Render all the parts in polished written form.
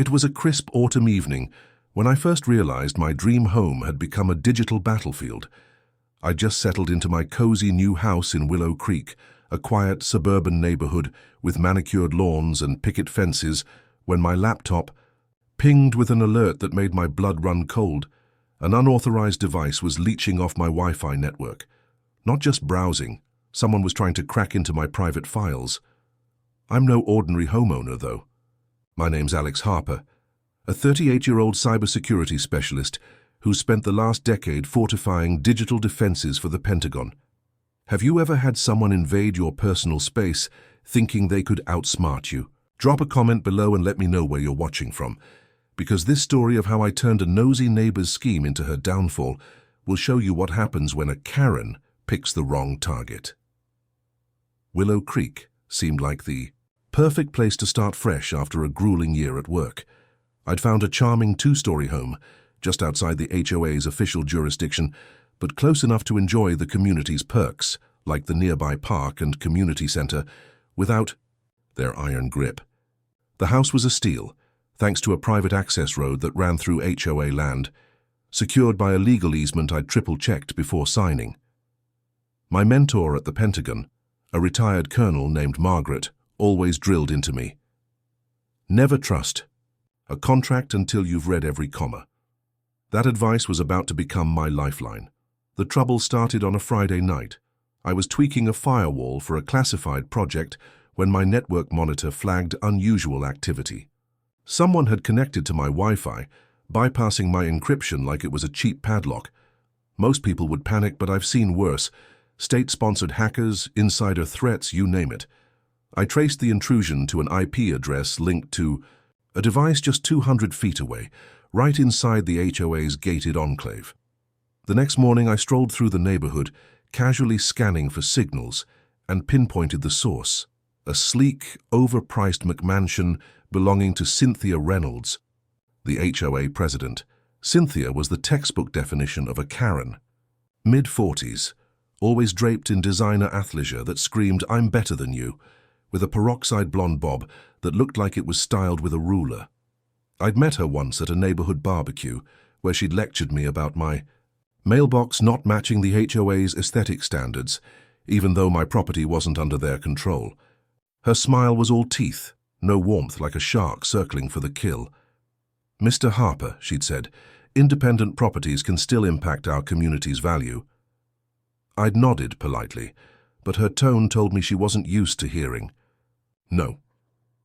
It was a crisp autumn evening when I first realized my dream home had become a digital battlefield. I just settled into my cozy new house in Willow Creek, a quiet suburban neighborhood with manicured lawns and picket fences, when my laptop pinged with an alert that made my blood run cold. An unauthorized device was leeching off my Wi-Fi network. Not just browsing, someone was trying to crack into my private files. I'm no ordinary homeowner, though. My name's Alex Harper, a 38-year-old cybersecurity specialist who spent the last decade fortifying digital defenses for the Pentagon. Have you ever had someone invade your personal space thinking they could outsmart you? Drop a comment below and let me know where you're watching from, because this story of how I turned a nosy neighbor's scheme into her downfall will show you what happens when a Karen picks the wrong target. Willow Creek seemed like the perfect place to start fresh after a grueling year at work. I'd found a charming two-story home just outside the HOA's official jurisdiction, but close enough to enjoy the community's perks, like the nearby park and community center, without their iron grip. The house was a steal, thanks to a private access road that ran through HOA land, secured by a legal easement I'd triple-checked before signing. My mentor at the Pentagon, a retired colonel named Margaret, always drilled into me. Never trust a contract until you've read every comma. That advice was about to become my lifeline. The trouble started on a Friday night. I was tweaking a firewall for a classified project when my network monitor flagged unusual activity. Someone had connected to my Wi-Fi, bypassing my encryption like it was a cheap padlock. Most people would panic, but I've seen worse. State-sponsored hackers, insider threats, you name it. I traced the intrusion to an IP address linked to a device just 200 feet away, right inside the HOA's gated enclave. The next morning I strolled through the neighborhood, casually scanning for signals, and pinpointed the source. A sleek, overpriced McMansion belonging to Cynthia Reynolds, the HOA president. Cynthia was the textbook definition of a Karen. Mid-40s, always draped in designer athleisure that screamed, "I'm better than you," with a peroxide blonde bob that looked like it was styled with a ruler. I'd met her once at a neighborhood barbecue, where she'd lectured me about my mailbox not matching the HOA's aesthetic standards, even though my property wasn't under their control. Her smile was all teeth, no warmth, like a shark circling for the kill. "Mr. Harper," she'd said, "independent properties can still impact our community's value." I'd nodded politely, but her tone told me she wasn't used to hearing no.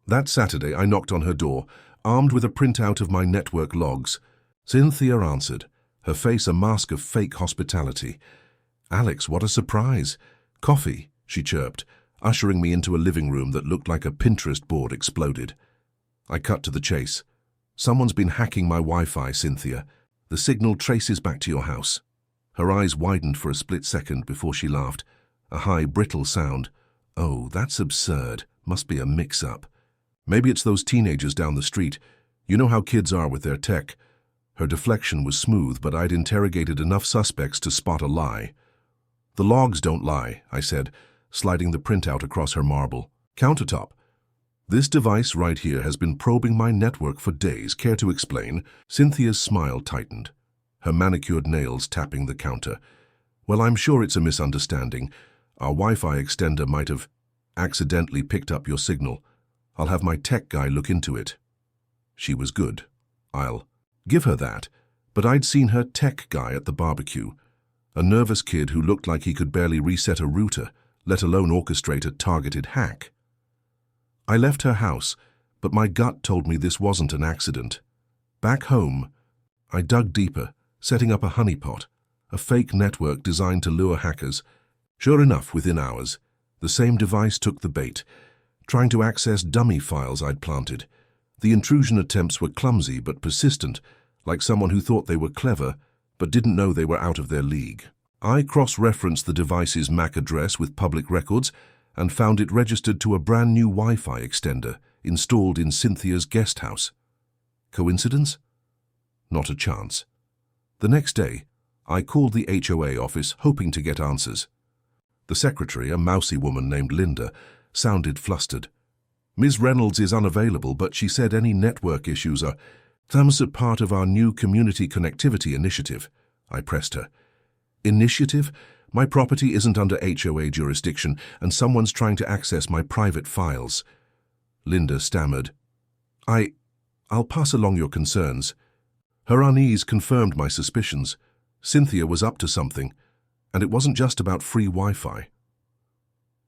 That Saturday I knocked on her door, armed with a printout of my network logs. Cynthia answered, her face a mask of fake hospitality. "Alex, what a surprise. Coffee," she chirped, ushering me into a living room that looked like a Pinterest board exploded. I cut to the chase. "Someone's been hacking my Wi-Fi, Cynthia. The signal traces back to your house." Her eyes widened for a split second before she laughed, a high, brittle sound. "Oh, that's absurd. Must be a mix-up. Maybe it's those teenagers down the street. You know how kids are with their tech." Her deflection was smooth, but I'd interrogated enough suspects to spot a lie. "The logs don't lie," I said, sliding the printout across her marble countertop. "This device right here has been probing my network for days. Care to explain?" Cynthia's smile tightened, her manicured nails tapping the counter. "Well, I'm sure it's a misunderstanding. Our Wi-Fi extender might have accidentally picked up your signal. I'll have my tech guy look into it." She was good. I'll give her that. But I'd seen her tech guy at the barbecue, a nervous kid who looked like he could barely reset a router, let alone orchestrate a targeted hack. I left her house, but my gut told me this wasn't an accident. Back home, I dug deeper, setting up a honeypot, a fake network designed to lure hackers. Sure enough, within hours, the same device took the bait, trying to access dummy files I'd planted. The intrusion attempts were clumsy but persistent, like someone who thought they were clever but didn't know they were out of their league. I cross-referenced the device's MAC address with public records and found it registered to a brand new Wi-Fi extender installed in Cynthia's guest house. Coincidence? Not a chance. The next day, I called the HOA office hoping to get answers. The secretary, a mousy woman named Linda, sounded flustered. Ms. Reynolds is unavailable, but she said any network issues are part of our new community connectivity initiative. I pressed her. Initiative? My property isn't under HOA jurisdiction, and someone's trying to access my private files. Linda stammered. I'll pass along your concerns. Her unease confirmed my suspicions. Cynthia was up to something, and it wasn't just about free Wi-Fi.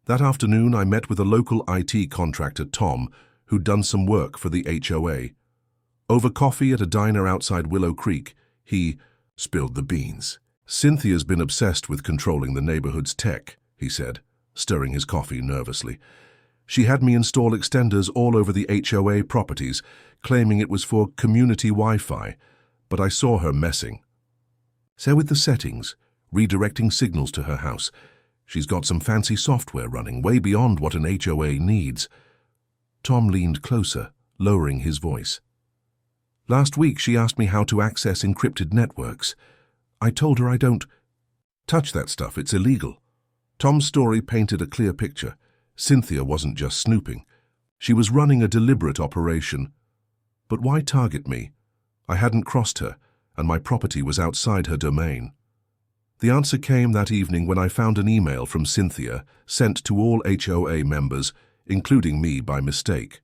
That afternoon, I met with a local IT contractor, Tom, who'd done some work for the HOA. Over coffee at a diner outside Willow Creek, he spilled the beans. Cynthia's been obsessed with controlling the neighborhood's tech, he said, stirring his coffee nervously. She had me install extenders all over the HOA properties, claiming it was for community Wi-Fi, but I saw her messing. So with the settings, redirecting signals to her house, she's got some fancy software running way beyond what an HOA needs. Tom leaned closer, lowering his voice. Last week she asked me how to access encrypted networks. I told her I don't touch that stuff, it's illegal. Tom's story painted a clear picture. Cynthia wasn't just snooping. She was running a deliberate operation. But why target me? I hadn't crossed her, and my property was outside her domain. The answer came that evening when I found an email from Cynthia sent to all HOA members, including me by mistake.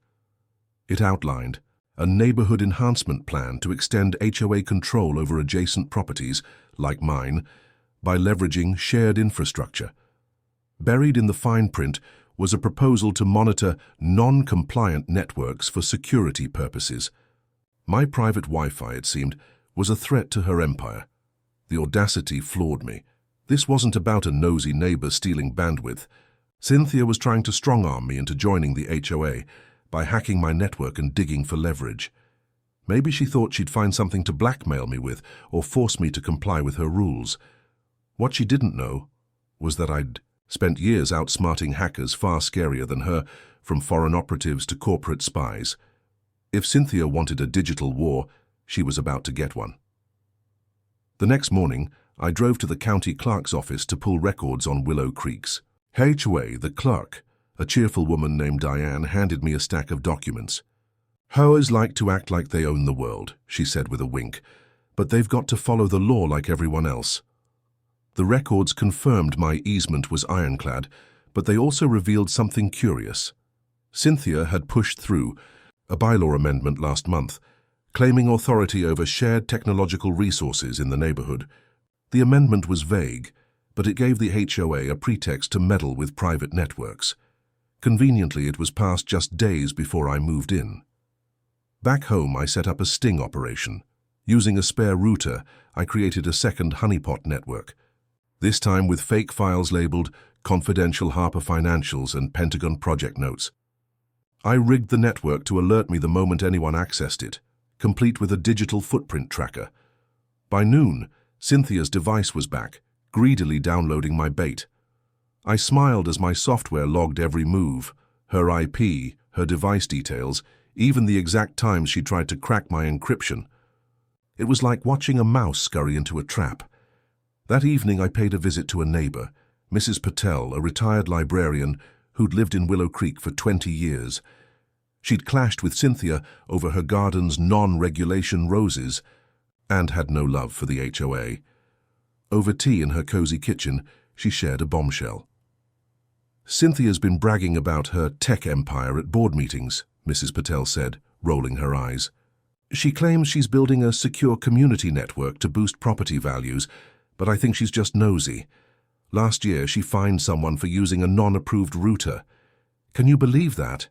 It outlined a neighborhood enhancement plan to extend HOA control over adjacent properties, like mine, by leveraging shared infrastructure. Buried in the fine print was a proposal to monitor non-compliant networks for security purposes. My private Wi-Fi, it seemed, was a threat to her empire. The audacity floored me. This wasn't about a nosy neighbor stealing bandwidth. Cynthia was trying to strong-arm me into joining the HOA by hacking my network and digging for leverage. Maybe she thought she'd find something to blackmail me with or force me to comply with her rules. What she didn't know was that I'd spent years outsmarting hackers far scarier than her, from foreign operatives to corporate spies. If Cynthia wanted a digital war, she was about to get one. The next morning, I drove to the county clerk's office to pull records on Willow Creek's HOA. The clerk, a cheerful woman named Diane, handed me a stack of documents. HOAs like to act like they own the world, she said with a wink, but they've got to follow the law like everyone else. The records confirmed my easement was ironclad, but they also revealed something curious. Cynthia had pushed through a bylaw amendment last month, claiming authority over shared technological resources in the neighborhood. The amendment was vague, but it gave the HOA a pretext to meddle with private networks. Conveniently, it was passed just days before I moved in. Back home, I set up a sting operation. Using a spare router, I created a second honeypot network, this time with fake files labeled Confidential Harper Financials and Pentagon project notes. I rigged the network to alert me the moment anyone accessed it, complete with a digital footprint tracker. By noon, Cynthia's device was back, greedily downloading my bait. I smiled as my software logged every move, her IP, her device details, even the exact times she tried to crack my encryption. It was like watching a mouse scurry into a trap. That evening I paid a visit to a neighbor, Mrs. Patel, a retired librarian who'd lived in Willow Creek for 20 years. She'd clashed with Cynthia over her garden's non-regulation roses and had no love for the HOA. Over tea in her cozy kitchen, she shared a bombshell. Cynthia's been bragging about her tech empire at board meetings, Mrs. Patel said, rolling her eyes. She claims she's building a secure community network to boost property values, but I think she's just nosy. Last year, she fined someone for using a non-approved router. Can you believe that?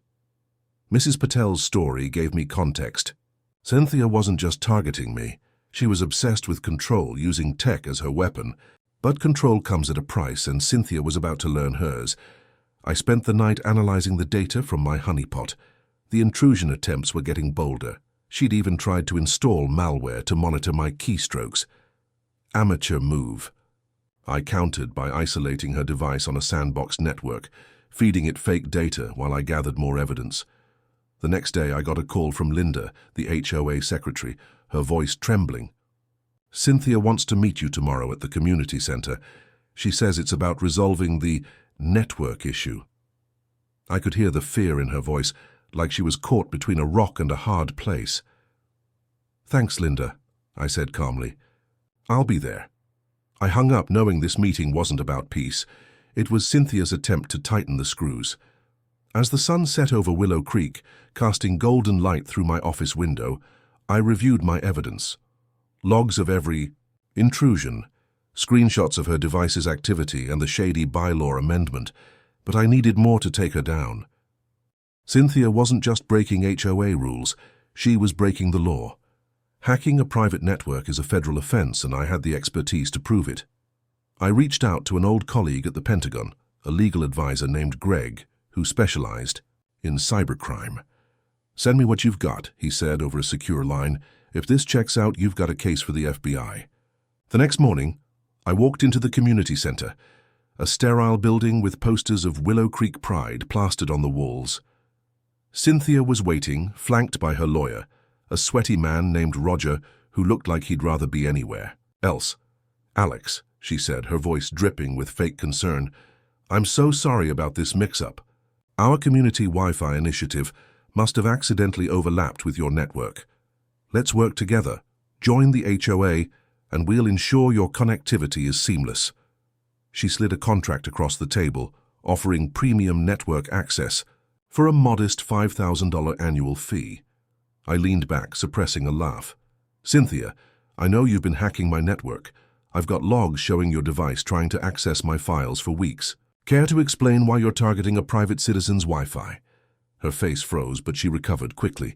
Mrs. Patel's story gave me context. Cynthia wasn't just targeting me. She was obsessed with control, using tech as her weapon. But control comes at a price, and Cynthia was about to learn hers. I spent the night analyzing the data from my honeypot. The intrusion attempts were getting bolder. She'd even tried to install malware to monitor my keystrokes. Amateur move. I countered by isolating her device on a sandbox network, feeding it fake data while I gathered more evidence. The next day I got a call from Linda, the HOA secretary, her voice trembling. Cynthia wants to meet you tomorrow at the community center. She says it's about resolving the network issue. I could hear the fear in her voice, like she was caught between a rock and a hard place. "Thanks, Linda," I said calmly. "I'll be there." I hung up knowing this meeting wasn't about peace. It was Cynthia's attempt to tighten the screws. As the sun set over Willow Creek, casting golden light through my office window, I reviewed my evidence. Logs of every intrusion, screenshots of her device's activity and the shady bylaw amendment, but I needed more to take her down. Cynthia wasn't just breaking HOA rules, she was breaking the law. Hacking a private network is a federal offense, and I had the expertise to prove it. I reached out to an old colleague at the Pentagon, a legal advisor named Greg, who specialized in cybercrime. "Send me what you've got," he said over a secure line. "If this checks out, you've got a case for the FBI." The next morning, I walked into the community center, a sterile building with posters of Willow Creek Pride plastered on the walls. Cynthia was waiting, flanked by her lawyer, a sweaty man named Roger who looked like he'd rather be anywhere else. "Alex," she said, her voice dripping with fake concern, "I'm so sorry about this mix-up. Our community Wi-Fi initiative must have accidentally overlapped with your network. Let's work together, join the HOA, and we'll ensure your connectivity is seamless." She slid a contract across the table, offering premium network access for a modest $5,000 annual fee. I leaned back, suppressing a laugh. "Cynthia, I know you've been hacking my network. I've got logs showing your device trying to access my files for weeks. Care to explain why you're targeting a private citizen's Wi-Fi?" Her face froze, but she recovered quickly.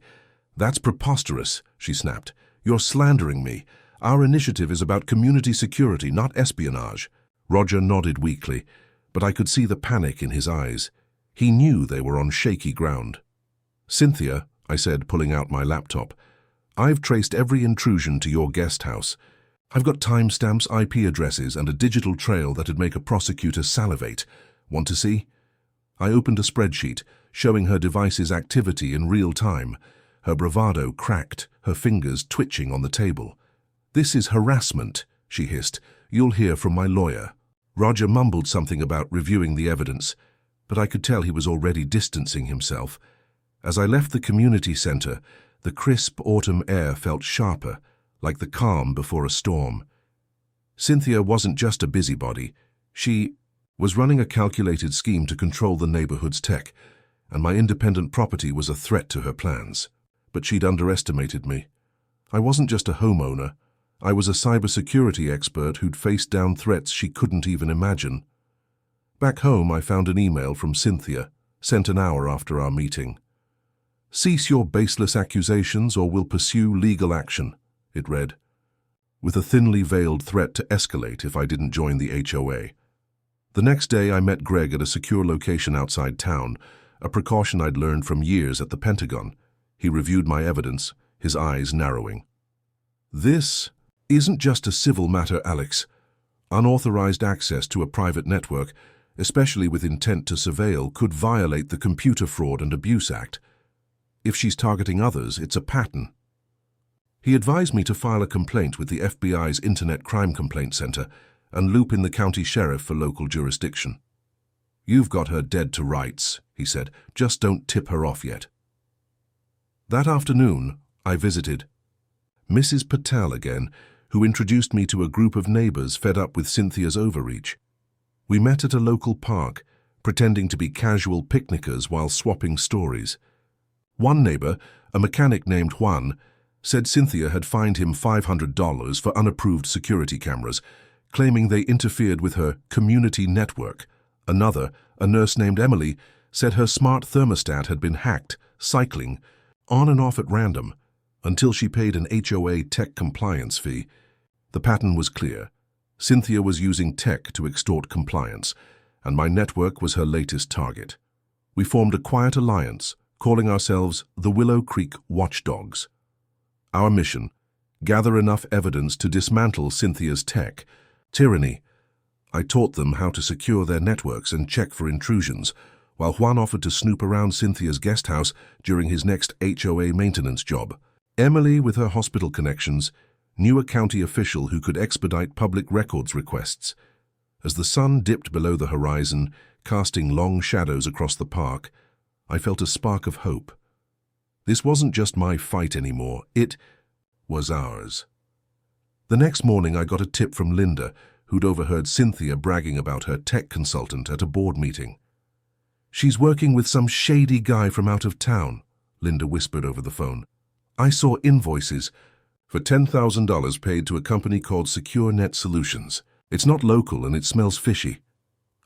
"That's preposterous," she snapped. "You're slandering me. Our initiative is about community security, not espionage." Roger nodded weakly, but I could see the panic in his eyes. He knew they were on shaky ground. "Cynthia," I said, pulling out my laptop, "I've traced every intrusion to your guest house. I've got timestamps, IP addresses, and a digital trail that'd make a prosecutor salivate. Want to see?" I opened a spreadsheet, showing her device's activity in real time. Her bravado cracked, her fingers twitching on the table. "This is harassment," she hissed. "You'll hear from my lawyer." Roger mumbled something about reviewing the evidence, but I could tell he was already distancing himself. As I left the community center, the crisp autumn air felt sharper, like the calm before a storm. Cynthia wasn't just a busybody. She was running a calculated scheme to control the neighborhood's tech, and my independent property was a threat to her plans. But she'd underestimated me. I wasn't just a homeowner. I was a cybersecurity expert who'd faced down threats she couldn't even imagine. Back home, I found an email from Cynthia, sent an hour after our meeting. "Cease your baseless accusations or we'll pursue legal action," it read, with a thinly veiled threat to escalate if I didn't join the HOA. The next day, I met Greg at a secure location outside town, a precaution I'd learned from years at the Pentagon. He reviewed my evidence, his eyes narrowing. "This isn't just a civil matter, Alex. Unauthorized access to a private network, especially with intent to surveil, could violate the Computer Fraud and Abuse Act. If she's targeting others, it's a pattern." He advised me to file a complaint with the FBI's Internet Crime Complaint Center and loop in the county sheriff for local jurisdiction. "You've got her dead to rights," he said. "Just don't tip her off yet." That afternoon, I visited Mrs. Patel again, who introduced me to a group of neighbors fed up with Cynthia's overreach. We met at a local park, pretending to be casual picnickers while swapping stories. One neighbor, a mechanic named Juan, said Cynthia had fined him $500 for unapproved security cameras, claiming they interfered with her community network. Another, a nurse named Emily, said her smart thermostat had been hacked, cycling, on and off at random, until she paid an HOA tech compliance fee. The pattern was clear. Cynthia was using tech to extort compliance, and my network was her latest target. We formed a quiet alliance, calling ourselves the Willow Creek Watchdogs. Our mission: gather enough evidence to dismantle Cynthia's tech. Tyranny. I taught them how to secure their networks and check for intrusions, while Juan offered to snoop around Cynthia's guest house during his next HOA maintenance job. Emily, with her hospital connections, knew a county official who could expedite public records requests. As the sun dipped below the horizon, casting long shadows across the park, I felt a spark of hope. This wasn't just my fight anymore, it was ours. The next morning I got a tip from Linda, who'd overheard Cynthia bragging about her tech consultant at a board meeting. "She's working with some shady guy from out of town," Linda whispered over the phone. "I saw invoices for $10,000 paid to a company called Secure Net Solutions. It's not local and it smells fishy."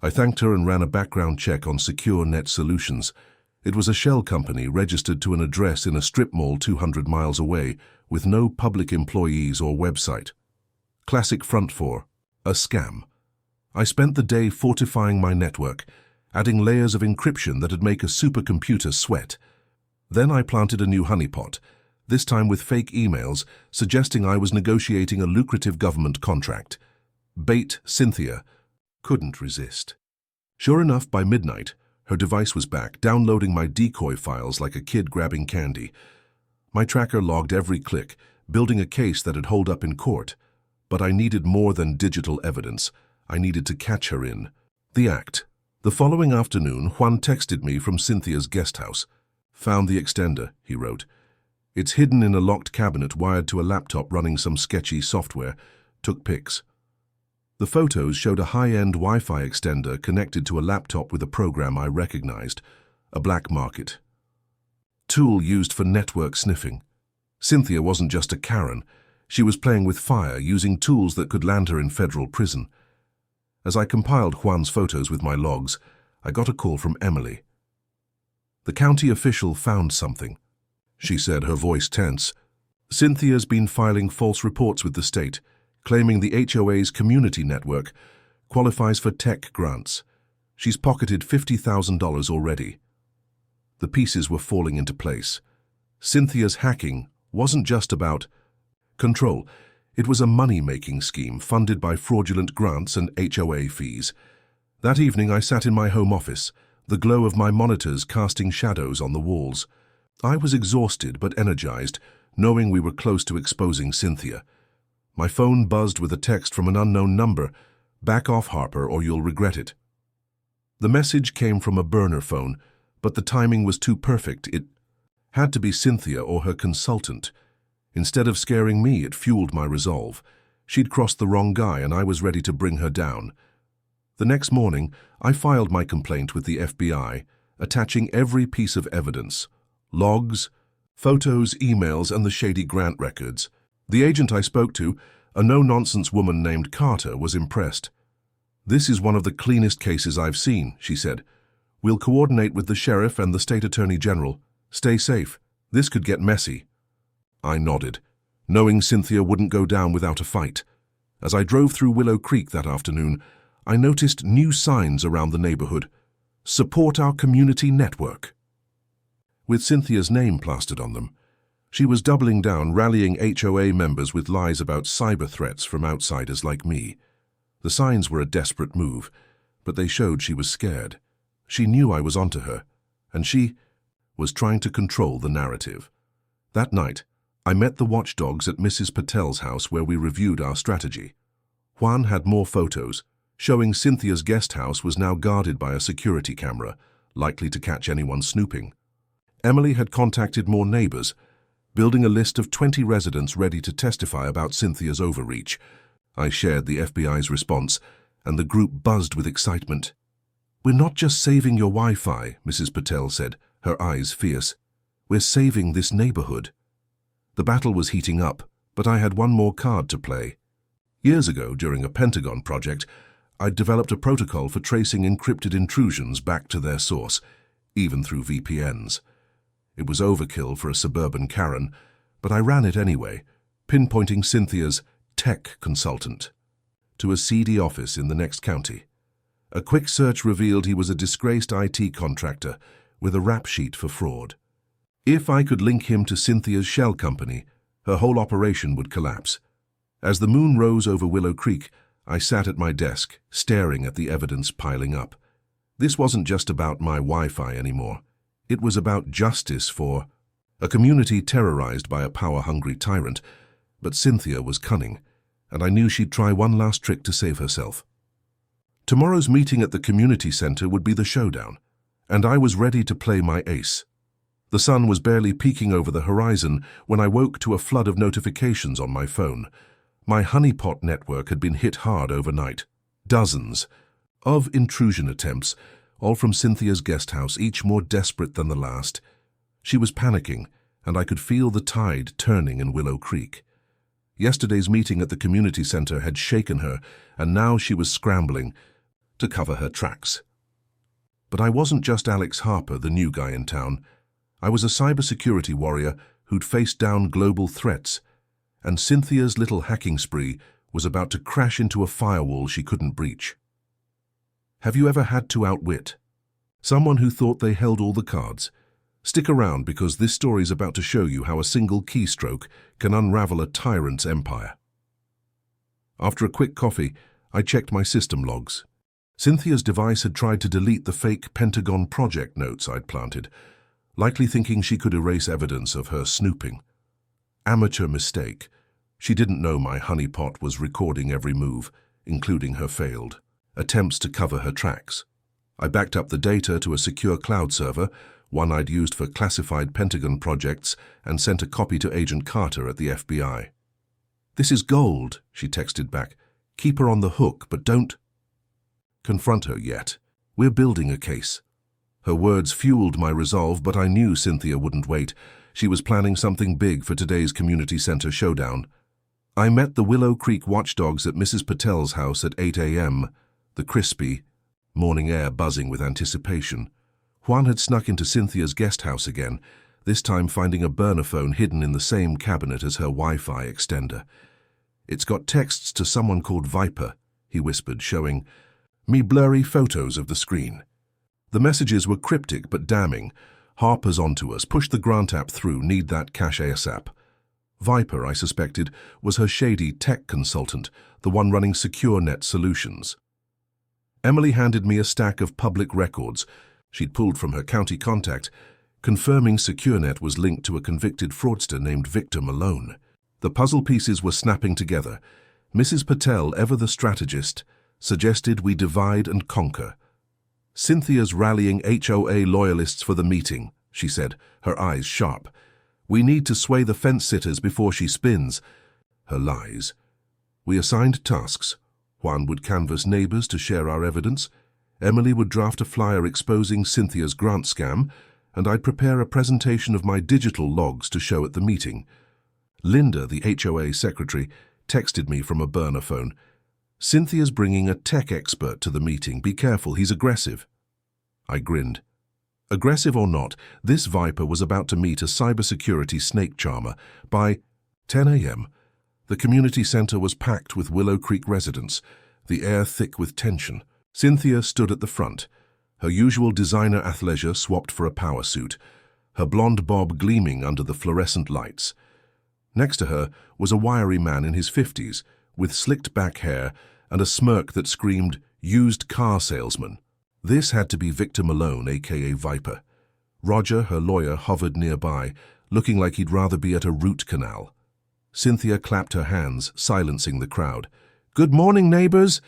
I thanked her and ran a background check on Secure Net Solutions. It was a shell company registered to an address in a strip mall 200 miles away with no public employees or website. Classic front for a scam. I spent the day fortifying my network, adding layers of encryption that'd make a supercomputer sweat. Then I planted a new honeypot, this time with fake emails suggesting I was negotiating a lucrative government contract. Bait Cynthia couldn't resist. Sure enough, by midnight, her device was back, downloading my decoy files like a kid grabbing candy. My tracker logged every click, building a case that'd hold up in court. But I needed more than digital evidence. I needed to catch her in the act. The following afternoon, Juan texted me from Cynthia's guest house. "Found the extender," he wrote. "It's hidden in a locked cabinet wired to a laptop running some sketchy software." Took pics. The photos showed a high-end Wi-Fi extender connected to a laptop with a program I recognized, a black market tool used for network sniffing. Cynthia wasn't just a Karen. She was playing with fire, using tools that could land her in federal prison. As I compiled Juan's photos with my logs, I got a call from Emily. "The county official found something," she said, her voice tense. "Cynthia's been filing false reports with the state, claiming the HOA's community network qualifies for tech grants. She's pocketed $50,000 already." The pieces were falling into place. Cynthia's hacking wasn't just about control. It was a money-making scheme funded by fraudulent grants and HOA fees. That evening I sat in my home office, the glow of my monitors casting shadows on the walls. I was exhausted but energized, knowing we were close to exposing Cynthia. My phone buzzed with a text from an unknown number. "Back off, Harper, or you'll regret it." The message came from a burner phone, but the timing was too perfect. It had to be Cynthia or her consultant. Instead of scaring me, it fueled my resolve. She'd crossed the wrong guy and I was ready to bring her down. The next morning, I filed my complaint with the FBI, attaching every piece of evidence: logs, photos, emails, and the shady grant records. The agent I spoke to, a no-nonsense woman named Carter, was impressed. "This is one of the cleanest cases I've seen," she said. "We'll coordinate with the sheriff and the state attorney general. Stay safe. This could get messy." I nodded, knowing Cynthia wouldn't go down without a fight. As I drove through Willow Creek that afternoon, I noticed new signs around the neighborhood. "Support our community network," with Cynthia's name plastered on them. She was doubling down, rallying HOA members with lies about cyber threats from outsiders like me. The signs were a desperate move, but they showed she was scared. She knew I was onto her, and she was trying to control the narrative. That night, I met the watchdogs at Mrs. Patel's house where we reviewed our strategy. Juan had more photos, showing Cynthia's guest house was now guarded by a security camera, likely to catch anyone snooping. Emily had contacted more neighbors, building a list of 20 residents ready to testify about Cynthia's overreach. I shared the FBI's response, and the group buzzed with excitement. "We're not just saving your Wi-Fi," Mrs. Patel said, her eyes fierce. "We're saving this neighborhood." The battle was heating up, but I had one more card to play. Years ago, during a Pentagon project, I'd developed a protocol for tracing encrypted intrusions back to their source, even through VPNs. It was overkill for a suburban Karen, but I ran it anyway, pinpointing Cynthia's tech consultant to a seedy office in the next county. A quick search revealed he was a disgraced IT contractor with a rap sheet for fraud. If I could link him to Cynthia's shell company, her whole operation would collapse. As the moon rose over Willow Creek, I sat at my desk, staring at the evidence piling up. This wasn't just about my Wi-Fi anymore. It was about justice for a community terrorized by a power-hungry tyrant. But Cynthia was cunning, and I knew she'd try one last trick to save herself. Tomorrow's meeting at the community center would be the showdown, and I was ready to play my ace. The sun was barely peeking over the horizon when I woke to a flood of notifications on my phone. My honeypot network had been hit hard overnight. Dozens of intrusion attempts, all from Cynthia's guest house, each more desperate than the last. She was panicking, and I could feel the tide turning in Willow Creek. Yesterday's meeting at the community center had shaken her, and now she was scrambling to cover her tracks. But I wasn't just Alex Harper, the new guy in town. I was a cybersecurity warrior who'd faced down global threats, and Cynthia's little hacking spree was about to crash into a firewall she couldn't breach. Have you ever had to outwit someone who thought they held all the cards? Stick around, because this story's about to show you how a single keystroke can unravel a tyrant's empire. After a quick coffee, I checked my system logs. Cynthia's device had tried to delete the fake Pentagon project notes I'd planted, likely thinking she could erase evidence of her snooping. Amateur mistake. She didn't know my honeypot was recording every move, including her failed attempts to cover her tracks. I backed up the data to a secure cloud server, one I'd used for classified Pentagon projects, and sent a copy to Agent Carter at the FBI. "This is gold," she texted back. "Keep her on the hook, but don't confront her yet. We're building a case." Her words fueled my resolve, but I knew Cynthia wouldn't wait. She was planning something big for today's community center showdown. I met the Willow Creek watchdogs at Mrs. Patel's house at 8 a.m., the crispy morning air buzzing with anticipation. Juan had snuck into Cynthia's guest house again, this time finding a burner phone hidden in the same cabinet as her Wi-Fi extender. "It's got texts to someone called Viper," he whispered, showing me blurry photos of the screen. The messages were cryptic but damning. "Harper's onto us. Push the grant app through. Need that cash ASAP." Viper, I suspected, was her shady tech consultant, the one running SecureNet Solutions. Emily handed me a stack of public records she'd pulled from her county contact, confirming SecureNet was linked to a convicted fraudster named Victor Malone. The puzzle pieces were snapping together. Mrs. Patel, ever the strategist, suggested we divide and conquer. "Cynthia's rallying HOA loyalists for the meeting," she said, her eyes sharp. "We need to sway the fence-sitters before she spins her lies." We assigned tasks. Juan would canvass neighbors to share our evidence. Emily would draft a flyer exposing Cynthia's grant scam, and I'd prepare a presentation of my digital logs to show at the meeting. Linda, the HOA secretary, texted me from a burner phone. "Cynthia's bringing a tech expert to the meeting. Be careful, he's aggressive." I grinned. Aggressive or not, this Viper was about to meet a cybersecurity snake charmer. By 10 a.m., the community center was packed with Willow Creek residents, the air thick with tension. Cynthia stood at the front, her usual designer athleisure swapped for a power suit, her blonde bob gleaming under the fluorescent lights. Next to her was a wiry man in his 50s, with slicked back hair and a smirk that screamed, "Used car salesman." This had to be Victor Malone, aka Viper. Roger, her lawyer, hovered nearby, looking like he'd rather be at a root canal. Cynthia clapped her hands, silencing the crowd. "Good morning, neighbors.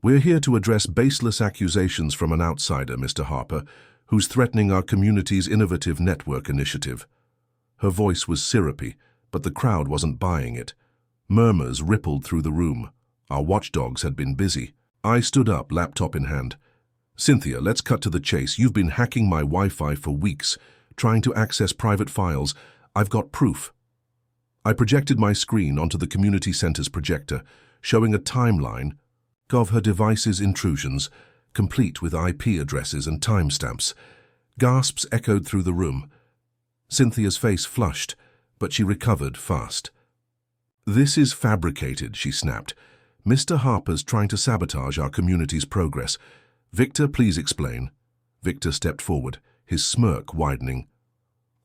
We're here to address baseless accusations from an outsider, Mr. Harper, who's threatening our community's innovative network initiative." Her voice was syrupy, but the crowd wasn't buying it. Murmurs rippled through the room. Our watchdogs had been busy. I stood up, laptop in hand. "Cynthia, let's cut to the chase. You've been hacking my Wi-Fi for weeks, trying to access private files. I've got proof." I projected my screen onto the community center's projector, showing a timeline of her device's intrusions, complete with IP addresses and timestamps. Gasps echoed through the room. Cynthia's face flushed, but she recovered fast. "This is fabricated," she snapped. "Mr. Harper's trying to sabotage our community's progress. Victor, please explain." Victor stepped forward, his smirk widening.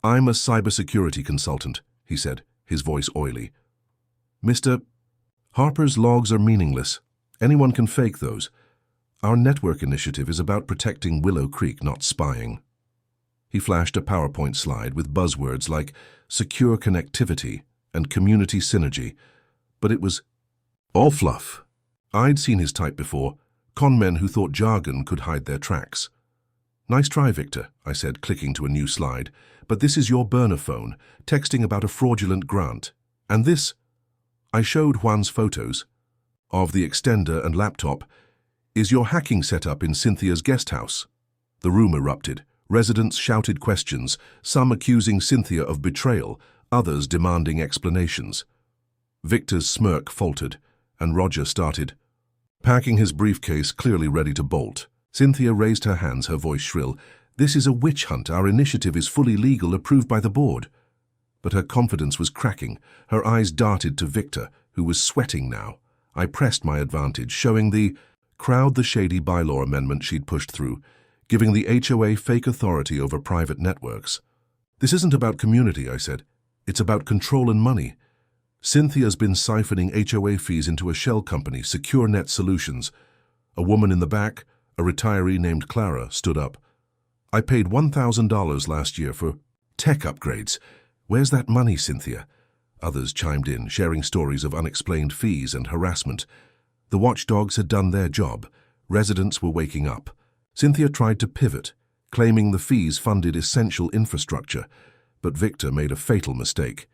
"I'm a cybersecurity consultant," he said, his voice oily. "Mr. Harper's logs are meaningless. Anyone can fake those. Our network initiative is about protecting Willow Creek, not spying." He flashed a PowerPoint slide with buzzwords like secure connectivity and community synergy, but it was all fluff. I'd seen his type before, con men who thought jargon could hide their tracks. Nice try, Victor, I said, clicking to a new slide. But this is your burner phone, texting about a fraudulent grant. And this? I showed Juan's photos of the extender and laptop. Is your hacking setup in Cynthia's guest house? The room erupted. Residents shouted questions, some accusing Cynthia of betrayal, others demanding explanations. Victor's smirk faltered, and Roger started packing his briefcase, clearly ready to bolt. Cynthia raised her hands, her voice shrill. This is a witch hunt. Our initiative is fully legal, approved by the board. But her confidence was cracking. Her eyes darted to Victor, who was sweating now. I pressed my advantage, showing the crowd the shady bylaw amendment she'd pushed through, giving the HOA fake authority over private networks. This isn't about community, I said. It's about control and money. Cynthia's been siphoning HOA fees into a shell company, Secure Net Solutions. A woman in the back, a retiree named Clara, stood up. I paid $1,000 last year for tech upgrades. Where's that money, Cynthia? Others chimed in, sharing stories of unexplained fees and harassment. The watchdogs had done their job. Residents were waking up. Cynthia tried to pivot, claiming the fees funded essential infrastructure. But Victor made a fatal mistake.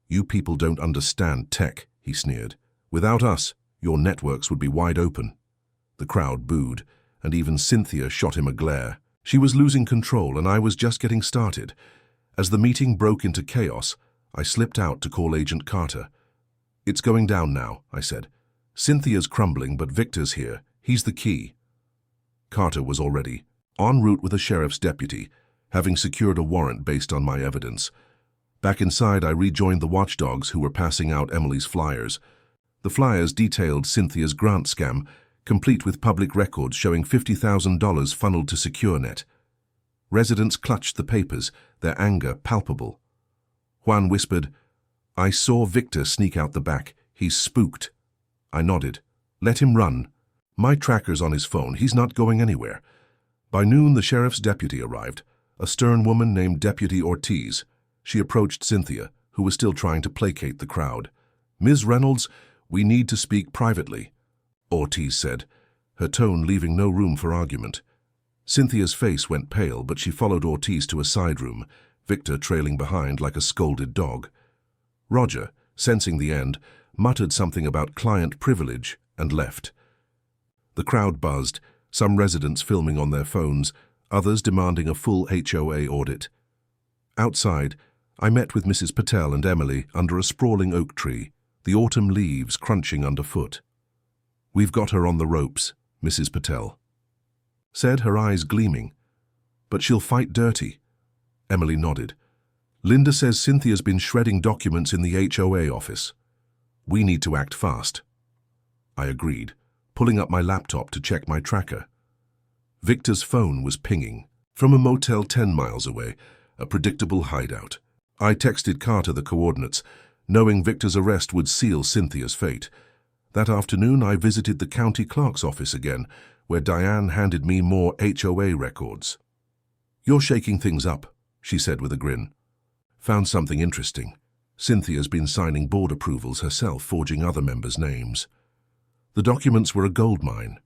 You people don't understand tech, he sneered. Without us, your networks would be wide open. The crowd booed, and even Cynthia shot him a glare. She was losing control, and I was just getting started. As the meeting broke into chaos, I slipped out to call Agent Carter. It's going down now, I said. Cynthia's crumbling, but Victor's here. He's the key. Carter was already en route with a sheriff's deputy, having secured a warrant based on my evidence. Back inside, I rejoined the watchdogs who were passing out Emily's flyers. The flyers detailed Cynthia's grant scam, complete with public records showing $50,000 funneled to SecureNet. Residents clutched the papers, their anger palpable. Juan whispered, I saw Victor sneak out the back. He's spooked. I nodded. Let him run. My tracker's on his phone. He's not going anywhere. By noon, the sheriff's deputy arrived, a stern woman named Deputy Ortiz. She approached Cynthia, who was still trying to placate the crowd. Ms. Reynolds, we need to speak privately, Ortiz said, her tone leaving no room for argument. Cynthia's face went pale, but she followed Ortiz to a side room, Victor trailing behind like a scolded dog. Roger, sensing the end, muttered something about client privilege and left. The crowd buzzed, some residents filming on their phones, others demanding a full HOA audit. Outside, I met with Mrs. Patel and Emily under a sprawling oak tree, the autumn leaves crunching underfoot. We've got her on the ropes, Mrs. Patel said, her eyes gleaming. But she'll fight dirty. Emily nodded. Linda says Cynthia's been shredding documents in the HOA office. We need to act fast. I agreed, pulling up my laptop to check my tracker. Victor's phone was pinging from a motel 10 miles away, a predictable hideout. I texted Carter the coordinates, knowing Victor's arrest would seal Cynthia's fate. That afternoon, I visited the county clerk's office again, where Diane handed me more HOA records. You're shaking things up, she said with a grin. Found something interesting. Cynthia's been signing board approvals herself, forging other members' names. The documents were a goldmine.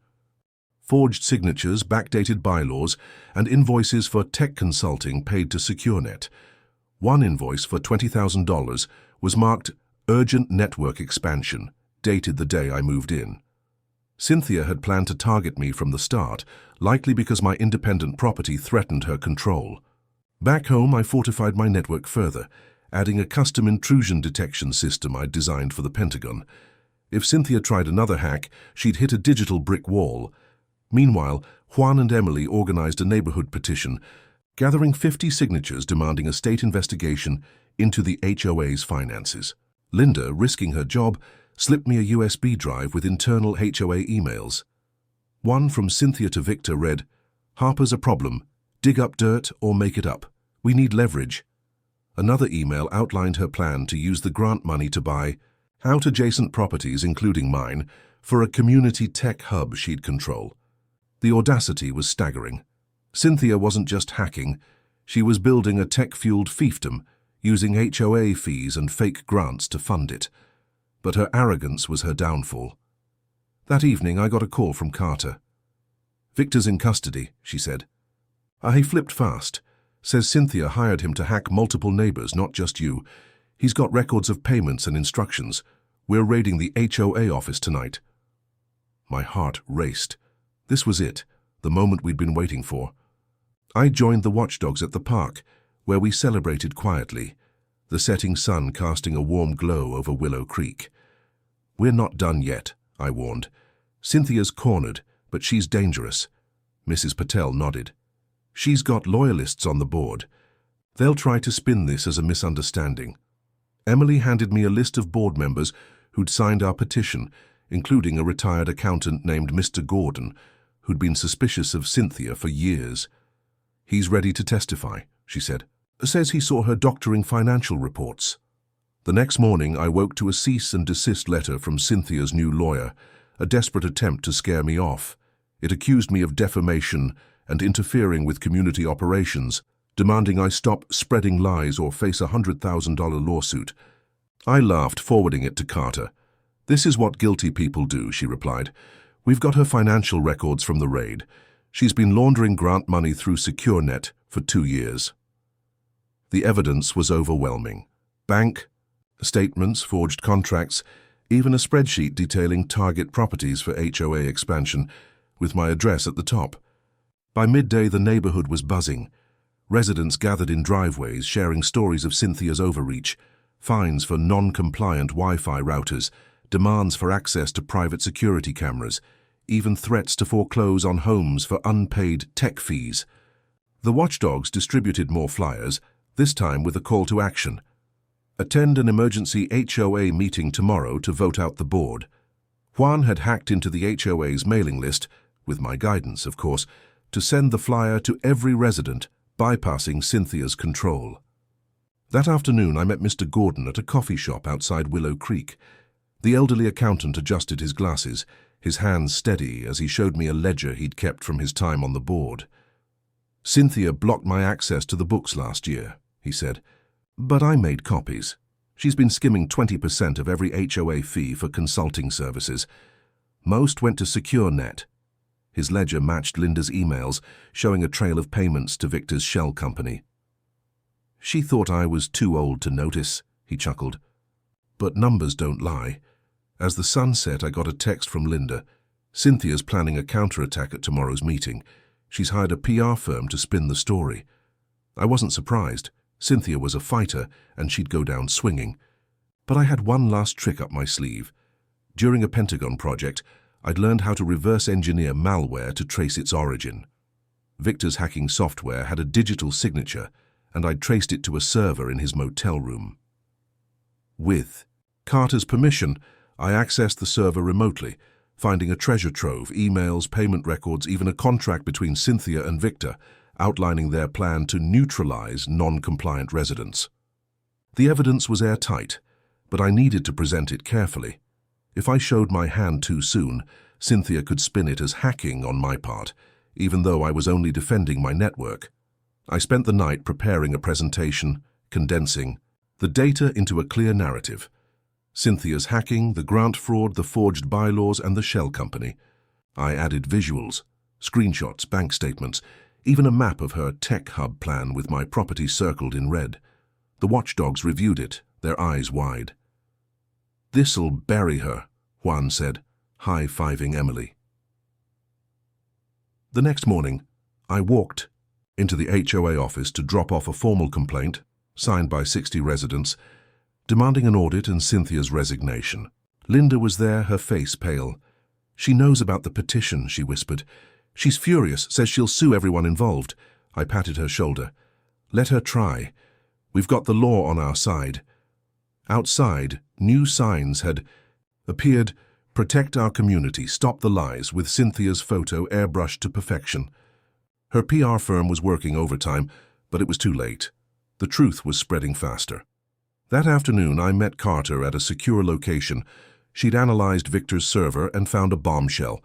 Forged signatures, backdated bylaws, and invoices for tech consulting paid to SecureNet. One invoice for $20,000 was marked Urgent Network Expansion, dated the day I moved in. Cynthia had planned to target me from the start, likely because my independent property threatened her control. Back home, I fortified my network further, adding a custom intrusion detection system I'd designed for the Pentagon. If Cynthia tried another hack, she'd hit a digital brick wall. Meanwhile, Juan and Emily organized a neighborhood petition, gathering 50 signatures demanding a state investigation into the HOA's finances. Linda, risking her job, slipped me a USB drive with internal HOA emails. One from Cynthia to Victor read, Harper's a problem. Dig up dirt or make it up. We need leverage. Another email outlined her plan to use the grant money to buy out adjacent properties, including mine, for a community tech hub she'd control. The audacity was staggering. Cynthia wasn't just hacking, she was building a tech-fueled fiefdom, using HOA fees and fake grants to fund it. But her arrogance was her downfall. That evening, I got a call from Carter. Victor's in custody, she said. He flipped fast. Says Cynthia hired him to hack multiple neighbors, not just you. He's got records of payments and instructions. We're raiding the HOA office tonight. My heart raced. This was it, the moment we'd been waiting for. I joined the watchdogs at the park, where we celebrated quietly, the setting sun casting a warm glow over Willow Creek. We're not done yet, I warned. Cynthia's cornered, but she's dangerous. Mrs. Patel nodded. She's got loyalists on the board. They'll try to spin this as a misunderstanding. Emily handed me a list of board members who'd signed our petition, including a retired accountant named Mr. Gordon, who'd been suspicious of Cynthia for years. He's ready to testify, she said. Says he saw her doctoring financial reports. The next morning, I woke to a cease and desist letter from Cynthia's new lawyer, a desperate attempt to scare me off. It accused me of defamation and interfering with community operations, demanding I stop spreading lies or face a $100,000 lawsuit. I laughed, forwarding it to Carter. This is what guilty people do, she replied. We've got her financial records from the raid. She's been laundering grant money through SecureNet for 2 years. The evidence was overwhelming. Bank statements, forged contracts, even a spreadsheet detailing target properties for HOA expansion, with my address at the top. By midday, the neighborhood was buzzing. Residents gathered in driveways, sharing stories of Cynthia's overreach, fines for non-compliant Wi-Fi routers, demands for access to private security cameras, even threats to foreclose on homes for unpaid tech fees. The watchdogs distributed more flyers, this time with a call to action. Attend an emergency HOA meeting tomorrow to vote out the board. Juan had hacked into the HOA's mailing list, with my guidance, of course, to send the flyer to every resident, bypassing Cynthia's control. That afternoon, I met Mr. Gordon at a coffee shop outside Willow Creek. The elderly accountant adjusted his glasses, his hands steady as he showed me a ledger he'd kept from his time on the board. Cynthia blocked my access to the books last year, he said, but I made copies. She's been skimming 20% of every HOA fee for consulting services. Most went to SecureNet. His ledger matched Linda's emails, showing a trail of payments to Victor's shell company. She thought I was too old to notice, he chuckled. But numbers don't lie. As the sun set, I got a text from Linda. Cynthia's planning a counterattack at tomorrow's meeting. She's hired a PR firm to spin the story. I wasn't surprised. Cynthia was a fighter, and she'd go down swinging. But I had one last trick up my sleeve. During a Pentagon project, I'd learned how to reverse engineer malware to trace its origin. Victor's hacking software had a digital signature, and I'd traced it to a server in his motel room. With Carter's permission, I accessed the server remotely, finding a treasure trove, emails, payment records, even a contract between Cynthia and Victor, outlining their plan to neutralize non-compliant residents. The evidence was airtight, but I needed to present it carefully. If I showed my hand too soon, Cynthia could spin it as hacking on my part, even though I was only defending my network. I spent the night preparing a presentation, condensing the data into a clear narrative. Cynthia's hacking, the grant fraud, the forged bylaws, and the shell company. I added visuals, screenshots, bank statements, even a map of her tech hub plan with my property circled in red. The watchdogs reviewed it, their eyes wide. "This'll bury her," Juan said, high-fiving Emily. The next morning, I walked into the HOA office to drop off a formal complaint, signed by 60 residents, demanding an audit and Cynthia's resignation. Linda was there, her face pale. "She knows about the petition," she whispered. "She's furious, says she'll sue everyone involved." I patted her shoulder. "Let her try. We've got the law on our side." Outside, new signs had appeared. "Protect our community, stop the lies," with Cynthia's photo airbrushed to perfection. Her PR firm was working overtime, but it was too late. The truth was spreading faster. That afternoon, I met Carter at a secure location. She'd analyzed Victor's server and found a bombshell.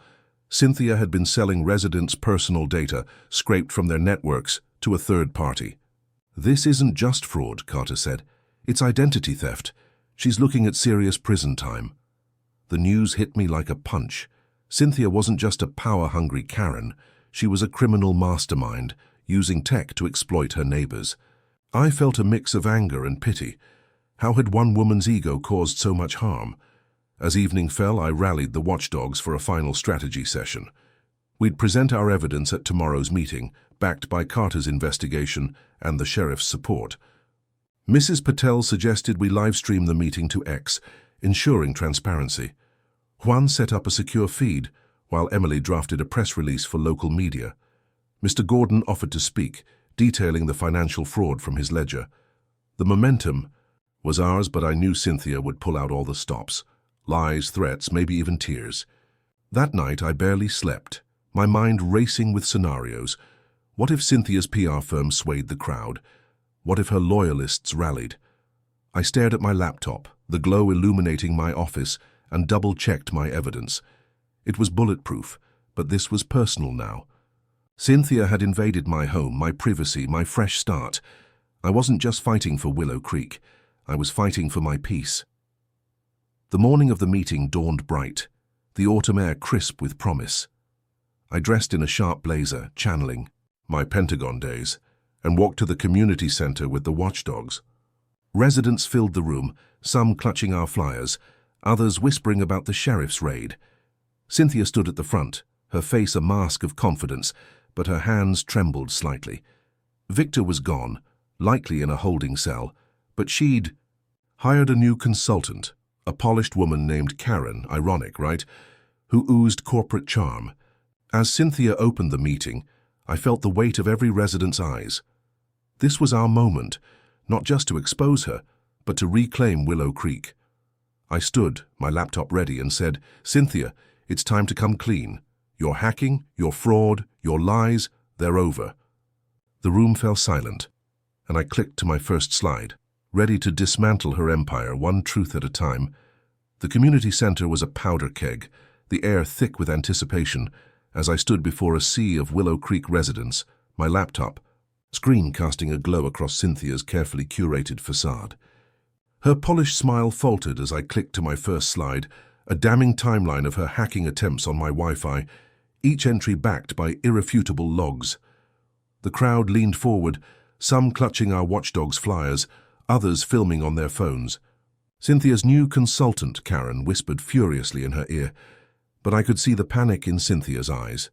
Cynthia had been selling residents' personal data, scraped from their networks, to a third party. "This isn't just fraud," Carter said. "It's identity theft. She's looking at serious prison time." The news hit me like a punch. Cynthia wasn't just a power-hungry Karen. She was a criminal mastermind, using tech to exploit her neighbors. I felt a mix of anger and pity. How had one woman's ego caused so much harm? As evening fell, I rallied the watchdogs for a final strategy session. We'd present our evidence at tomorrow's meeting, backed by Carter's investigation and the sheriff's support. Mrs. Patel suggested we live-stream the meeting to X, ensuring transparency. Juan set up a secure feed, while Emily drafted a press release for local media. Mr. Gordon offered to speak, detailing the financial fraud from his ledger. The momentum was ours, but I knew Cynthia would pull out all the stops. Lies, threats, maybe even tears. That night I barely slept, my mind racing with scenarios. What if Cynthia's PR firm swayed the crowd? What if her loyalists rallied? I stared at my laptop, the glow illuminating my office, and double-checked my evidence. It was bulletproof, but this was personal now. Cynthia had invaded my home, my privacy, my fresh start. I wasn't just fighting for Willow Creek. I was fighting for my peace. The morning of the meeting dawned bright, the autumn air crisp with promise. I dressed in a sharp blazer, channeling my Pentagon days, and walked to the community center with the watchdogs. Residents filled the room, some clutching our flyers, others whispering about the sheriff's raid. Cynthia stood at the front, her face a mask of confidence, but her hands trembled slightly. Victor was gone, likely in a holding cell, but she'd hired a new consultant, a polished woman named Karen, ironic, right, who oozed corporate charm. As Cynthia opened the meeting, I felt the weight of every resident's eyes. This was our moment, not just to expose her, but to reclaim Willow Creek. I stood, my laptop ready, and said, "Cynthia, it's time to come clean. Your hacking, your fraud, your lies, they're over." The room fell silent, and I clicked to my first slide, ready to dismantle her empire, one truth at a time. The community center was a powder keg, the air thick with anticipation, as I stood before a sea of Willow Creek residents, my laptop, screen casting a glow across Cynthia's carefully curated facade. Her polished smile faltered as I clicked to my first slide, a damning timeline of her hacking attempts on my Wi-Fi, each entry backed by irrefutable logs. The crowd leaned forward, some clutching our watchdogs' flyers, others filming on their phones. Cynthia's new consultant, Karen, whispered furiously in her ear, but I could see the panic in Cynthia's eyes.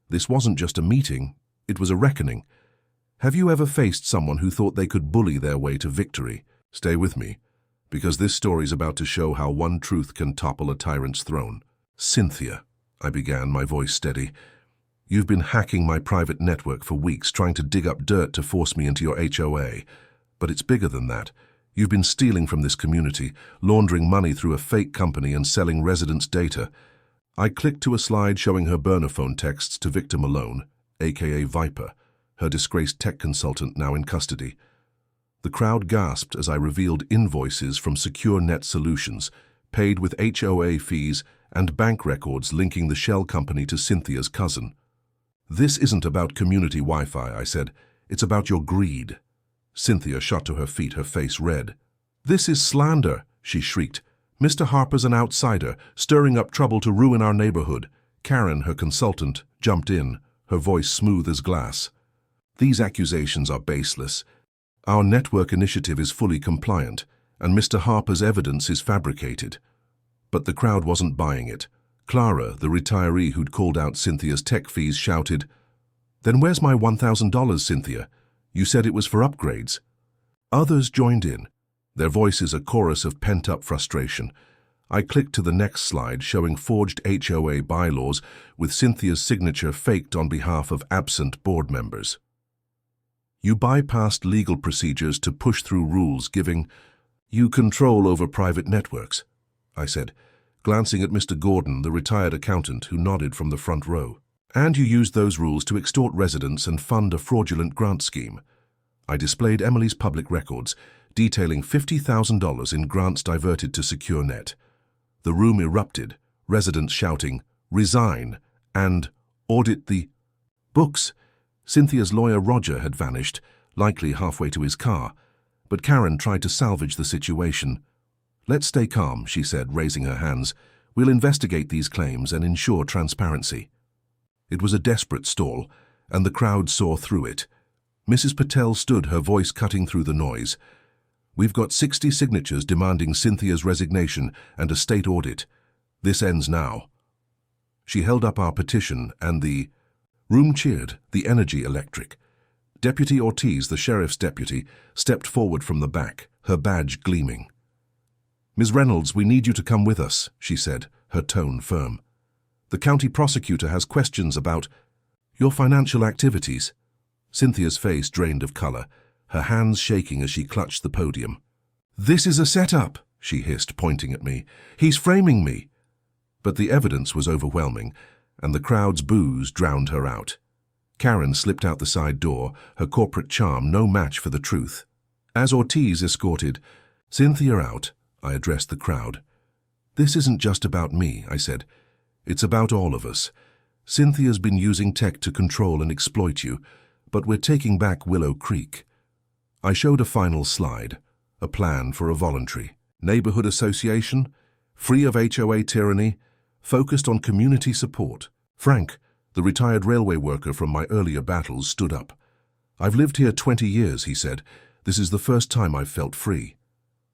This wasn't just a meeting, it was a reckoning. Have you ever faced someone who thought they could bully their way to victory? Stay with me, because this story's about to show how one truth can topple a tyrant's throne. "Cynthia," I began, my voice steady, "you've been hacking my private network for weeks, trying to dig up dirt to force me into your HOA. But it's bigger than that. You've been stealing from this community, laundering money through a fake company and selling residents' data." I clicked to a slide showing her burner phone texts to Victor Malone, aka Viper, her disgraced tech consultant now in custody. The crowd gasped as I revealed invoices from Secure Net Solutions, paid with HOA fees and bank records linking the shell company to Cynthia's cousin. "This isn't about community Wi-Fi," I said. "It's about your greed." Cynthia shot to her feet, her face red. "This is slander," she shrieked. "Mr. Harper's an outsider, stirring up trouble to ruin our neighborhood." Karen, her consultant, jumped in, her voice smooth as glass. "These accusations are baseless. Our network initiative is fully compliant, and Mr. Harper's evidence is fabricated." But the crowd wasn't buying it. Clara, the retiree who'd called out Cynthia's tech fees, shouted, "Then where's my $1,000, Cynthia? You said it was for upgrades." Others joined in, their voices a chorus of pent-up frustration. I clicked to the next slide showing forged HOA bylaws with Cynthia's signature faked on behalf of absent board members. "You bypassed legal procedures to push through rules giving you control over private networks," I said, glancing at Mr. Gordon, the retired accountant, who nodded from the front row. "And you used those rules to extort residents and fund a fraudulent grant scheme." I displayed Emily's public records, detailing $50,000 in grants diverted to SecureNet. The room erupted, residents shouting, "Resign," and "Audit the books." Cynthia's lawyer Roger had vanished, likely halfway to his car, but Karen tried to salvage the situation. "Let's stay calm," she said, raising her hands. "We'll investigate these claims and ensure transparency." It was a desperate stall, and the crowd saw through it. Mrs. Patel stood, her voice cutting through the noise. "We've got 60 signatures demanding Cynthia's resignation and a state audit. This ends now." She held up our petition, and the room cheered, the energy electric. Deputy Ortiz, the sheriff's deputy, stepped forward from the back, her badge gleaming. "Ms. Reynolds, we need you to come with us," she said, her tone firm. "The county prosecutor has questions about your financial activities." Cynthia's face drained of color, her hands shaking as she clutched the podium. "This is a setup," she hissed, pointing at me. "He's framing me." But the evidence was overwhelming, and the crowd's boos drowned her out. Karen slipped out the side door, her corporate charm no match for the truth. As Ortiz escorted Cynthia out, I addressed the crowd. "This isn't just about me," I said. "It's about all of us. Cynthia's been using tech to control and exploit you, but we're taking back Willow Creek." I showed a final slide, a plan for a voluntary neighborhood association, free of HOA tyranny, focused on community support. Frank, the retired railway worker from my earlier battles, stood up. "I've lived here 20 years, he said. "This is the first time I've felt free."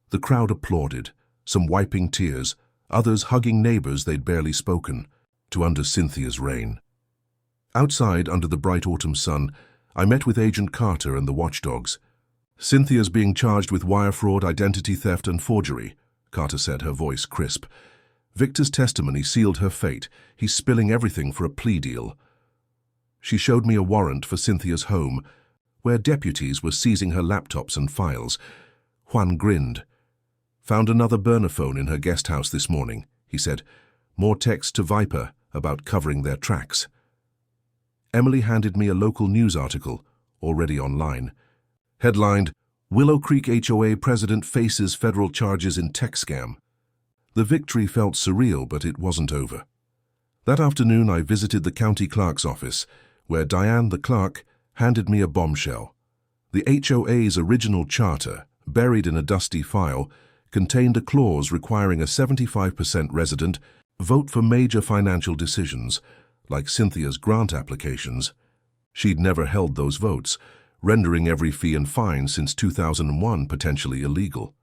The crowd applauded, some wiping tears, others hugging neighbors they'd barely spoken, to under Cynthia's reign. Outside, under the bright autumn sun, I met with Agent Carter and the watchdogs. "Cynthia's being charged with wire fraud, identity theft, and forgery," Carter said, her voice crisp. "Victor's testimony sealed her fate. He's spilling everything for a plea deal." She showed me a warrant for Cynthia's home, where deputies were seizing her laptops and files. Juan grinned. "Found another burner phone in her guest house this morning," he said. "More texts to Viper about covering their tracks." Emily handed me a local news article, already online. Headlined, "Willow Creek HOA President Faces Federal Charges in Tech Scam." The victory felt surreal, but it wasn't over. That afternoon I visited the county clerk's office, where Diane, the clerk, handed me a bombshell. The HOA's original charter, buried in a dusty file, contained a clause requiring a 75% resident vote for major financial decisions, like Cynthia's grant applications. She'd never held those votes, rendering every fee and fine since 2001 potentially illegal.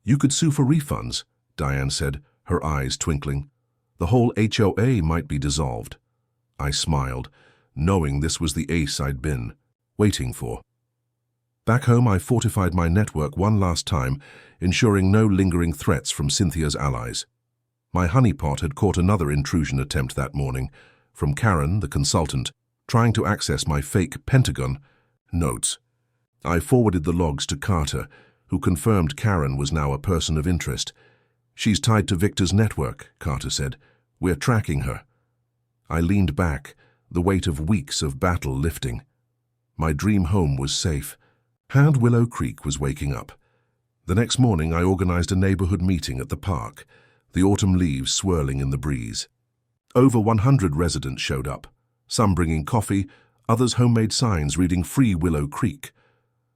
"You could sue for refunds," Diane said, her eyes twinkling. "The whole HOA might be dissolved." I smiled, knowing this was the ace I'd been waiting for. Back home, I fortified my network one last time, ensuring no lingering threats from Cynthia's allies. My honeypot had caught another intrusion attempt that morning, from Karen, the consultant, trying to access my fake Pentagon notes. I forwarded the logs to Carter, who confirmed Karen was now a person of interest. "She's tied to Victor's network," Carter said. "We're tracking her." I leaned back, the weight of weeks of battle lifting. My dream home was safe, and Willow Creek was waking up. The next morning I organized a neighborhood meeting at the park, the autumn leaves swirling in the breeze. Over 100 residents showed up, some bringing coffee, others homemade signs reading "Free Willow Creek."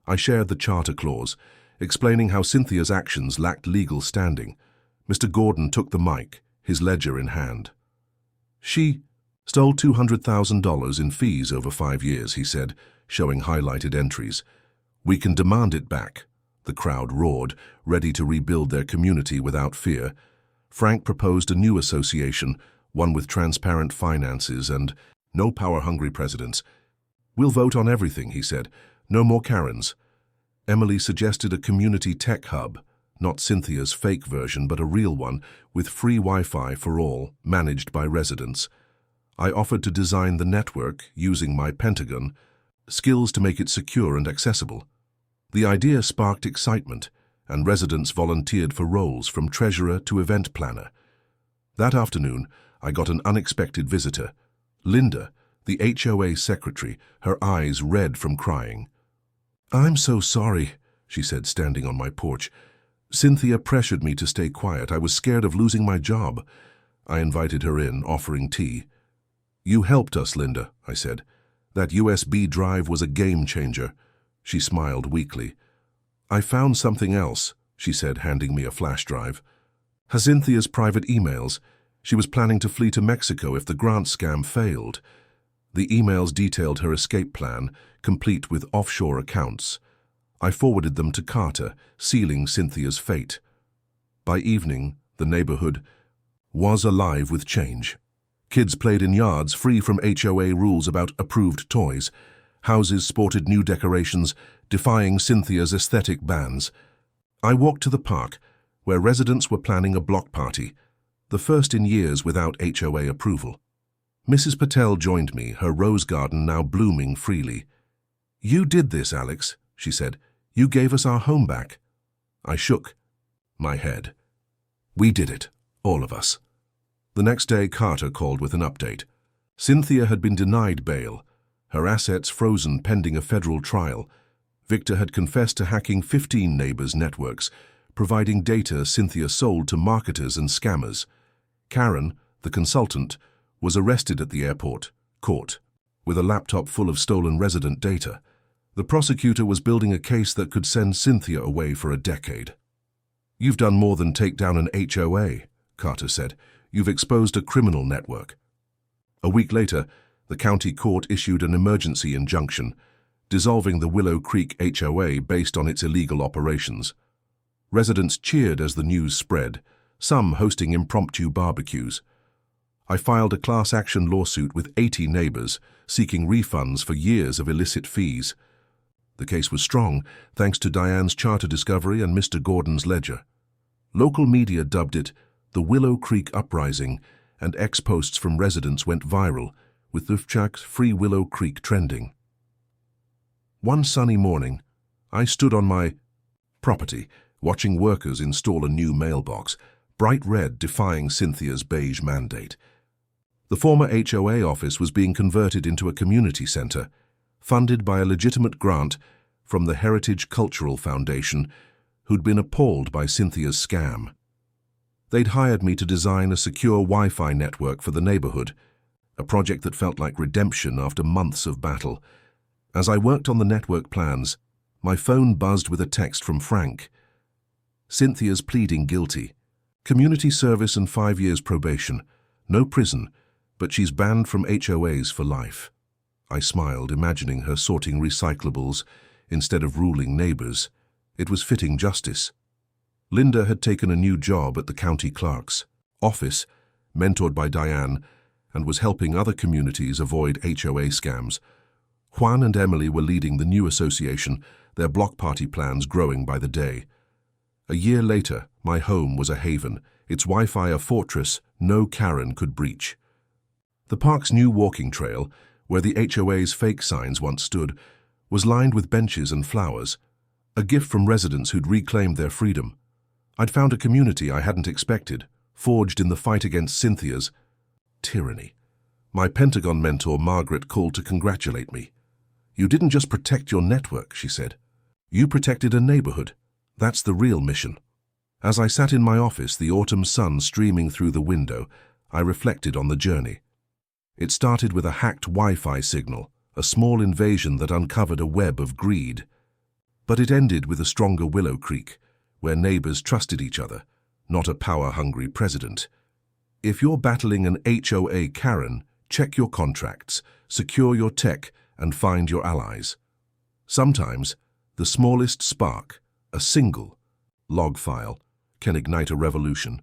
I shared the charter clause, explaining how Cynthia's actions lacked legal standing. Mr. Gordon took the mic, his ledger in hand. "She stole $200,000 in fees over 5 years, he said, showing highlighted entries. "We can demand it back." The crowd roared, ready to rebuild their community without fear. Frank proposed a new association, one with transparent finances and no power-hungry presidents. "We'll vote on everything," he said. "No more Karens." Emily suggested a community tech hub, not Cynthia's fake version, but a real one, with free Wi-Fi for all, managed by residents. I offered to design the network using my Pentagon, skills to make it secure and accessible. The idea sparked excitement, and residents volunteered for roles from treasurer to event planner. That afternoon, I got an unexpected visitor. Linda, the HOA secretary, her eyes red from crying. "I'm so sorry," she said, standing on my porch. "Cynthia pressured me to stay quiet. I was scared of losing my job." I invited her in, offering tea. "You helped us, Linda," I said. "That USB drive was a game changer." She smiled weakly. "I found something else," she said, handing me a flash drive. "Cynthia's private emails. She was planning to flee to Mexico if the grant scam failed." The emails detailed her escape plan, complete with offshore accounts. I forwarded them to Carter, sealing Cynthia's fate. By evening, the neighborhood was alive with change. Kids played in yards free from HOA rules about approved toys. Houses sported new decorations, defying Cynthia's aesthetic bans. I walked to the park, where residents were planning a block party, the first in years without HOA approval. Mrs. Patel joined me, her rose garden now blooming freely. "You did this, Alex," she said. "You gave us our home back." I shook my head. We did it, all of us. The next day, Carter called with an update. Cynthia had been denied bail, her assets frozen pending a federal trial. Victor had confessed to hacking 15 neighbors' networks, providing data Cynthia sold to marketers and scammers. Karen, the consultant, was arrested at the airport, caught, with a laptop full of stolen resident data. The prosecutor was building a case that could send Cynthia away for a decade. "You've done more than take down an HOA," Carter said. "You've exposed a criminal network." A week later, the county court issued an emergency injunction, dissolving the Willow Creek HOA based on its illegal operations. Residents cheered as the news spread, some hosting impromptu barbecues. I filed a class action lawsuit with 80 neighbors, seeking refunds for years of illicit fees. The case was strong, thanks to Diane's charter discovery and Mr. Gordon's ledger. Local media dubbed it the Willow Creek Uprising, and ex-posts from residents went viral, with Lufchak's Free Willow Creek trending. One sunny morning, I stood on my property, watching workers install a new mailbox, bright red defying Cynthia's beige mandate. The former HOA office was being converted into a community center, funded by a legitimate grant from the Heritage Cultural Foundation, who'd been appalled by Cynthia's scam. They'd hired me to design a secure Wi-Fi network for the neighborhood, a project that felt like redemption after months of battle. As I worked on the network plans, my phone buzzed with a text from Frank. "Cynthia's pleading guilty. Community service and 5 years probation. No prison, but she's banned from HOAs for life." I smiled, imagining her sorting recyclables instead of ruling neighbors. It was fitting justice. Linda had taken a new job at the county clerk's office, mentored by Diane, and was helping other communities avoid HOA scams. Juan and Emily were leading the new association, their block party plans growing by the day. A year later, my home was a haven, its Wi-Fi a fortress no Karen could breach. The park's new walking trail, where the HOA's fake signs once stood, was lined with benches and flowers, a gift from residents who'd reclaimed their freedom. I'd found a community I hadn't expected, forged in the fight against Cynthia's tyranny. My Pentagon mentor, Margaret, called to congratulate me. "You didn't just protect your network," she said. "You protected a neighborhood. That's the real mission." As I sat in my office, the autumn sun streaming through the window, I reflected on the journey. It started with a hacked Wi-Fi signal, a small invasion that uncovered a web of greed. But it ended with a stronger Willow Creek, where neighbors trusted each other, not a power-hungry president. If you're battling an HOA Karen, check your contracts, secure your tech, and find your allies. Sometimes, the smallest spark, a single log file, can ignite a revolution.